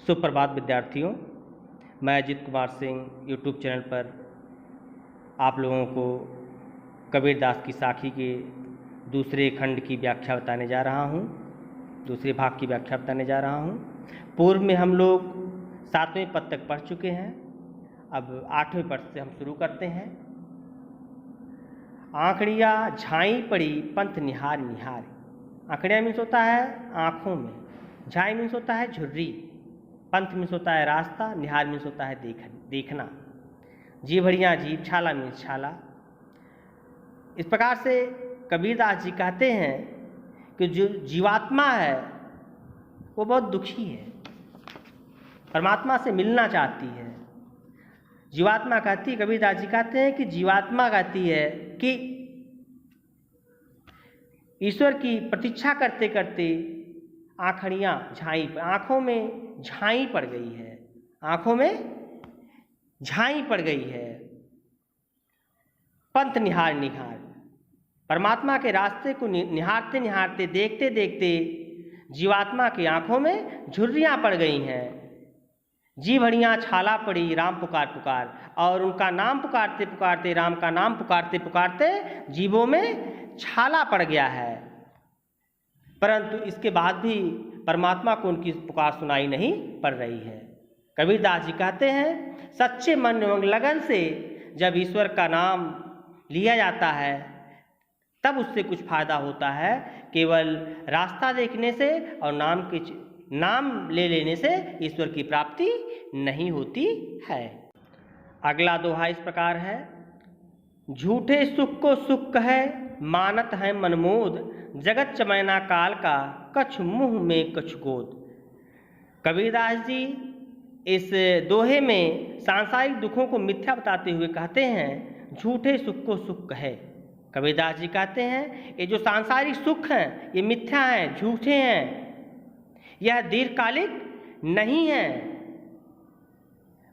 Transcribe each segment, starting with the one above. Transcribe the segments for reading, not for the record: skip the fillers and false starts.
सुप्रभात विद्यार्थियों, मैं अजित कुमार सिंह यूट्यूब चैनल पर आप लोगों को कबीरदास की साखी के दूसरे खंड की व्याख्या बताने जा रहा हूँ, दूसरे भाग की व्याख्या बताने जा रहा हूँ। पूर्व में हम लोग 7वें पद तक पढ़ चुके हैं। अब 8वें पद से हम शुरू करते हैं। आँखड़िया झाई पड़ी पंथ निहार निहार। आँखड़िया मीन्स होता है आँखों में, झाई मीन्स होता है झुर्री, पंथ मीन्स होता है रास्ता, निहार मीन्स होता है देखना। जीभड़ियाँ जीभ, छाला मीन्स छाला। इस प्रकार से कबीरदास जी कहते हैं कि जो जीवात्मा है वो बहुत दुखी है, परमात्मा से मिलना चाहती है। जीवात्मा कहती है, कबीरदास जी कहते हैं कि जीवात्मा कहती है कि ईश्वर की प्रतीक्षा करते करते आँखड़ियाँ झाई, आँखों में झाई पड़ गई है, आँखों में झाई पड़ गई है। पंथ निहार निहार, परमात्मा के रास्ते को निहारते निहारते, देखते देखते जीवात्मा की आँखों में झुर्रियाँ पड़ गई हैं। जीभड़ियाँ छाला पड़ी राम पुकार पुकार, और उनका नाम पुकारते पुकारते, राम का नाम पुकारते पुकारते जीभों में छाला पड़ गया है। परंतु इसके बाद भी परमात्मा को उनकी पुकार सुनाई नहीं पड़ रही है। कबीरदास जी कहते हैं सच्चे मन एवं लगन से जब ईश्वर का नाम लिया जाता है तब उससे कुछ फायदा होता है। केवल रास्ता देखने से और नाम ले लेने से ईश्वर की प्राप्ति नहीं होती है। अगला दोहा इस प्रकार है। झूठे सुख को सुख कहे मानत है मनमोद, जगत चमैना काल का कछु मुँह में कछु गोद। कबीरदास जी इस दोहे में सांसारिक दुखों को मिथ्या बताते हुए कहते हैं झूठे सुख को सुख कहे। कबीरदास जी कहते हैं ये जो सांसारिक सुख हैं ये मिथ्या हैं, झूठे हैं, यह दीर्घकालिक नहीं है।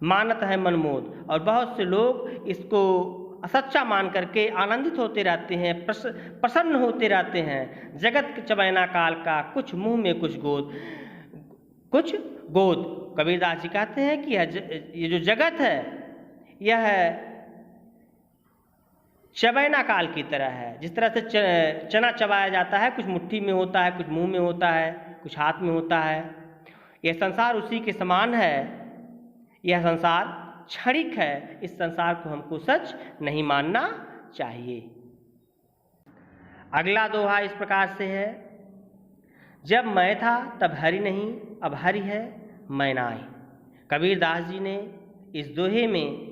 मानत है मनमोद, और बहुत से लोग इसको असच्चा मान करके आनंदित होते रहते हैं, प्रसन्न होते रहते हैं। जगत चमैना काल का कुछ मुँह में कुछ गोद। कबीरदास जी कहते हैं कि ये जो जगत है यह चबैना काल की तरह है। जिस तरह से चना चबाया जाता है, कुछ मुट्ठी में होता है, कुछ मुंह में होता है, कुछ हाथ में होता है, यह संसार उसी के समान है। यह संसार क्षणिक है, इस संसार को हमको सच नहीं मानना चाहिए। अगला दोहा इस प्रकार से है। जब मैं था तब हरि नहीं, अब हरि है मैं नाहीं। कबीरदास जी ने इस दोहे में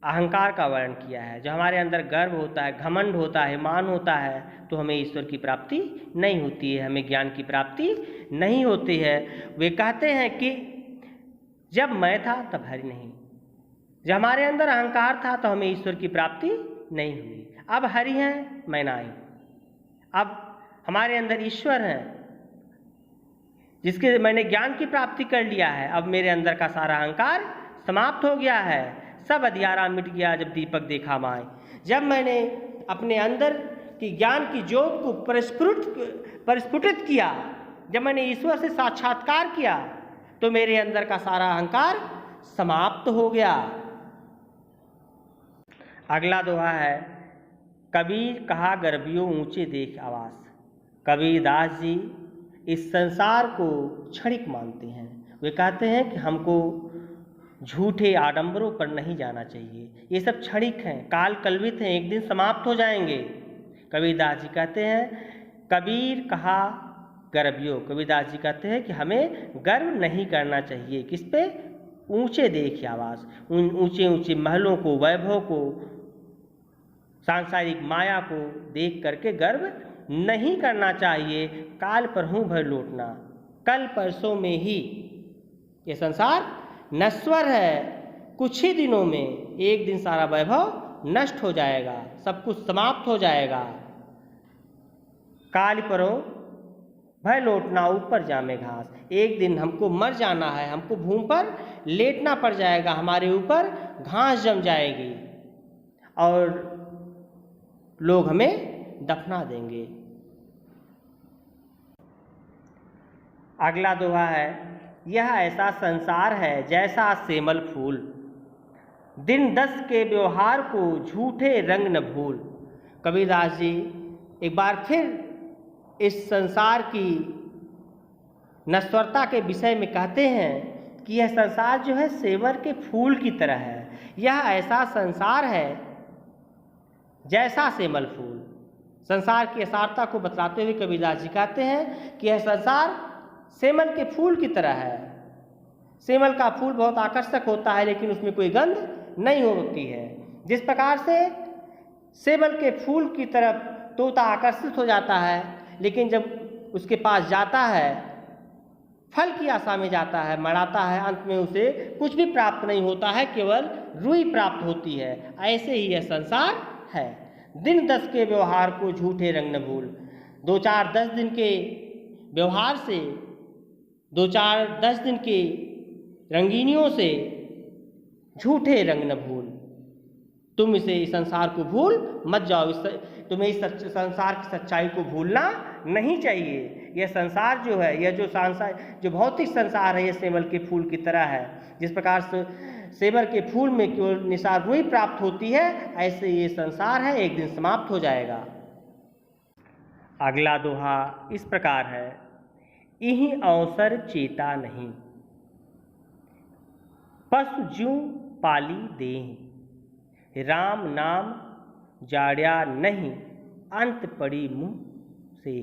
अहंकार का वर्णन किया है। जो हमारे अंदर गर्व होता है, घमंड होता है, मान होता है, तो हमें ईश्वर की प्राप्ति नहीं होती है, हमें ज्ञान की प्राप्ति नहीं होती है। वे कहते हैं कि जब मैं था तब हरि नहीं, जब हमारे अंदर अहंकार था तो हमें ईश्वर की प्राप्ति नहीं हुई। अब हरि हैं मैं नाहीं, अब हमारे अंदर ईश्वर हैं जिसके मैंने ज्ञान की प्राप्ति कर लिया है। अब मेरे अंदर का सारा अहंकार समाप्त हो गया है, सब अंधियारा मिट गया जब दीपक देखा माए। जब मैंने अपने अंदर की ज्ञान की ज्योत को परिस्फुटित किया, जब मैंने ईश्वर से साक्षात्कार किया, तो मेरे अंदर का सारा अहंकार समाप्त हो गया। अगला दोहा है। कबीर कहा गर्भियों ऊंचे देख आवास। कबीरदास जी इस संसार को क्षणिक मानते हैं। वे कहते हैं कि हमको झूठे आडंबरों पर नहीं जाना चाहिए, ये सब क्षणिक हैं, काल कल्पित हैं, एक दिन समाप्त हो जाएंगे। कबीरदास जी कहते हैं कबीर कहा गर्भियों। कबीरदास जी कहते हैं कि हमें गर्व नहीं करना चाहिए। किस पे? ऊंचे देख आवास, उन ऊंचे ऊंचे महलों को, वैभव को, सांसारिक माया को देख करके गर्व नहीं करना चाहिए। काल पर हूँ भर लौटना, कल परसों में ही ये संसार नश्वर है। कुछ ही दिनों में एक दिन सारा वैभव नष्ट हो जाएगा, सब कुछ समाप्त हो जाएगा। काल परो भय लौटना ऊपर जामे घास। एक दिन हमको मर जाना है, हमको भूमि पर लेटना पड़ जाएगा, हमारे ऊपर घास जम जाएगी और लोग हमें दफना देंगे। अगला दोहा है। यह ऐसा संसार है जैसा सेमल फूल, दिन 10 के व्यवहार को झूठे रंग न भूल। कबीरदास जी एक बार फिर इस संसार की नश्वरता के विषय में कहते हैं कि यह संसार जो है सेवर के फूल की तरह है। यह ऐसा संसार है जैसा सेमल फूल। संसार की असारता को बतलाते हुए कबीरदास जी कहते हैं कि यह संसार सेमल के फूल की तरह है। सेमल का फूल बहुत आकर्षक होता है लेकिन उसमें कोई गंध नहीं होती है। जिस प्रकार से सेमल के फूल की तरफ तोता आकर्षित हो जाता है, लेकिन जब उसके पास जाता है, फल की आशा में जाता है, मराता है, अंत में उसे कुछ भी प्राप्त नहीं होता है, केवल रुई प्राप्त होती है। ऐसे ही यह संसार है। दिन 10 के व्यवहार को झूठे रंग न भूल। 2-4-10 दिन के व्यवहार से, 2-4-10 दिन की रंगीनियों से झूठे रंग न भूल। तुम इस संसार को भूल मत जाओ। तुम्हें इस संसार की सच्चाई को भूलना नहीं चाहिए। यह संसार जो है, यह जो भौतिक संसार है, यह सेमल के फूल की तरह है। जिस प्रकार से सेमल के फूल में केवल निसार रुई प्राप्त होती है, ऐसे ये संसार है, एक दिन समाप्त हो जाएगा। अगला दोहा इस प्रकार है, इही अवसर चेता नहीं, पशु ज्यों पाली देह, राम नाम जाड्या नहीं, अंत पड़ी मुँह से।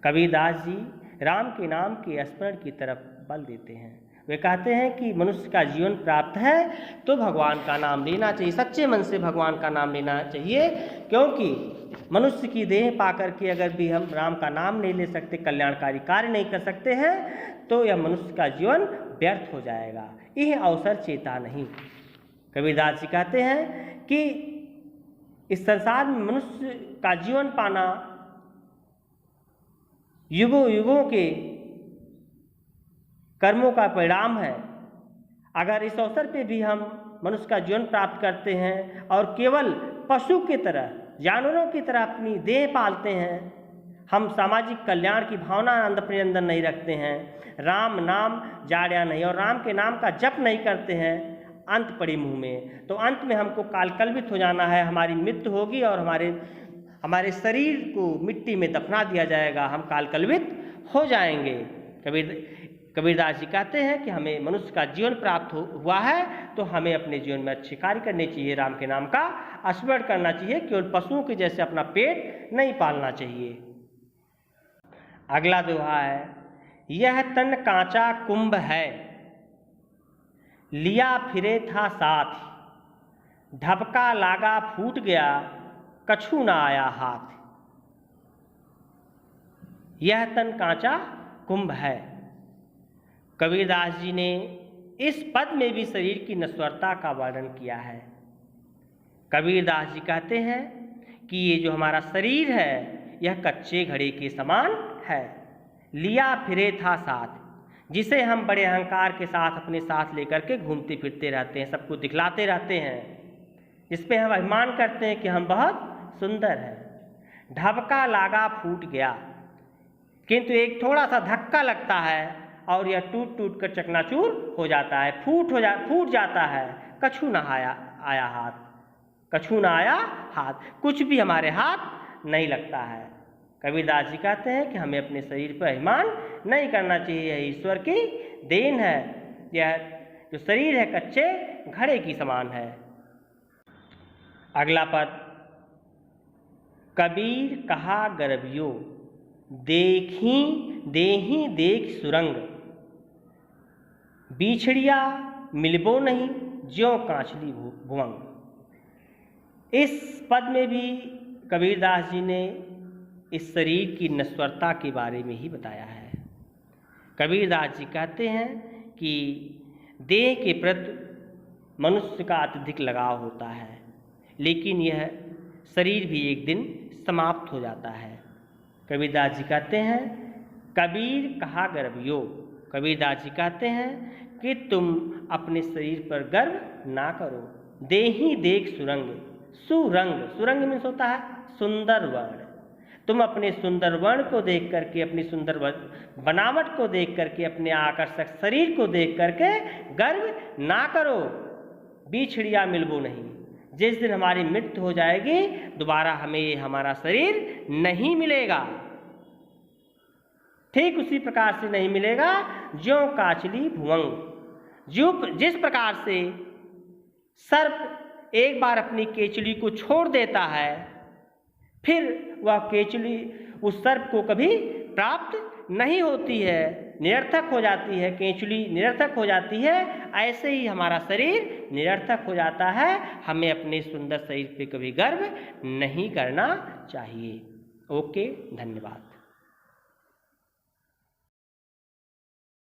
कबीरदास जी राम के नाम के स्मरण की तरफ बल देते हैं। वे कहते हैं कि मनुष्य का जीवन प्राप्त है तो भगवान का नाम लेना चाहिए, सच्चे मन से भगवान का नाम लेना चाहिए। क्योंकि मनुष्य की देह पाकर के अगर भी हम राम का नाम नहीं ले सकते, कल्याणकारी कार्य नहीं कर सकते हैं, तो यह मनुष्य का जीवन व्यर्थ हो जाएगा। यह अवसर चेता नहीं। कबीरदास जी कहते हैं कि इस संसार में मनुष्य का जीवन पाना युगों युगों के कर्मों का परिणाम है। अगर इस अवसर पे भी हम मनुष्य का जीवन प्राप्त करते हैं और केवल पशु की तरह, जानवरों की तरह अपनी देह पालते हैं, हम सामाजिक कल्याण की भावना अपने अंदर नहीं रखते हैं, राम नाम जाड्या नहीं और राम के नाम का जप नहीं करते हैं, अंत पड़ी मुँह में, तो अंत में हमको कालकल्पित हो जाना है। हमारी मृत्यु होगी और हमारे शरीर को मिट्टी में दफना दिया जाएगा, हम कालकल्पित हो जाएंगे। कबीरदास जी कहते हैं कि हमें मनुष्य का जीवन प्राप्त हुआ है तो हमें अपने जीवन में अच्छे कार्य करने चाहिए, राम के नाम का स्मरण करना चाहिए, केवल पशुओं के जैसे अपना पेट नहीं पालना चाहिए। अगला दोहा है, यह तन कांचा कुंभ है, लिया फिरे था साथ, ढबका लागा फूट गया, कछु ना आया हाथ। यह तन कांचा कुंभ है। कबीरदास जी ने इस पद में भी शरीर की नश्वरता का वर्णन किया है। कबीरदास जी कहते हैं कि ये जो हमारा शरीर है यह कच्चे घड़े के समान है, लिया फिरे था साथ, जिसे हम बड़े अहंकार के साथ अपने साथ लेकर के घूमते फिरते रहते हैं, सबको दिखलाते रहते हैं, जिस पे हम अभिमान करते हैं कि हम बहुत सुंदर हैं। ढबका लागा फूट गया, किंतु एक थोड़ा सा धक्का लगता है और यह टूट टूट कर चकनाचूर हो जाता है, फूट जाता है। कछु ना आया हाथ, कछु ना आया हाथ, कुछ भी हमारे हाथ नहीं लगता है। कबीरदास जी कहते हैं कि हमें अपने शरीर पर अभिमान नहीं करना चाहिए, यह ईश्वर की देन है। यह जो शरीर है कच्चे घड़े की समान है। अगला पद, कबीर कहा गर्भियो, देही देख सुरंग, बिछड़िया मिलबो नहीं, ज्यों कांचली भुवंग। इस पद में भी कबीरदास जी ने इस शरीर की नश्वरता के बारे में ही बताया है। कबीरदास जी कहते हैं कि देह के प्रति मनुष्य का अत्यधिक लगाव होता है, लेकिन यह शरीर भी एक दिन समाप्त हो जाता है। कबीरदास जी कहते हैं, कबीर कहा गर्भियो, कबीरदास जी कहते हैं कि तुम अपने शरीर पर गर्व ना करो। देही देख सुरंग, सुरंग मीन्स होता है सुंदर वर्ण, तुम अपने सुंदर वर्ण को देख करके, अपनी सुंदर बनावट को देख करके, अपने आकर्षक शरीर को देख करके गर्व ना करो। बिछड़िया मिलबो नहीं। जिस दिन हमारी मृत्यु हो जाएगी, दोबारा हमें ये हमारा शरीर नहीं मिलेगा। ठीक उसी प्रकार से नहीं मिलेगा ज्यों काचली भुवंग। जिस प्रकार से सर्प एक बार अपनी केचली को छोड़ देता है, फिर वह केचली उस सर्प को कभी प्राप्त नहीं होती है, निरर्थक हो जाती है, केचली निरर्थक हो जाती है। ऐसे ही हमारा शरीर निरर्थक हो जाता है। हमें अपने सुंदर शरीर पे कभी गर्व नहीं करना चाहिए। ओके, धन्यवाद।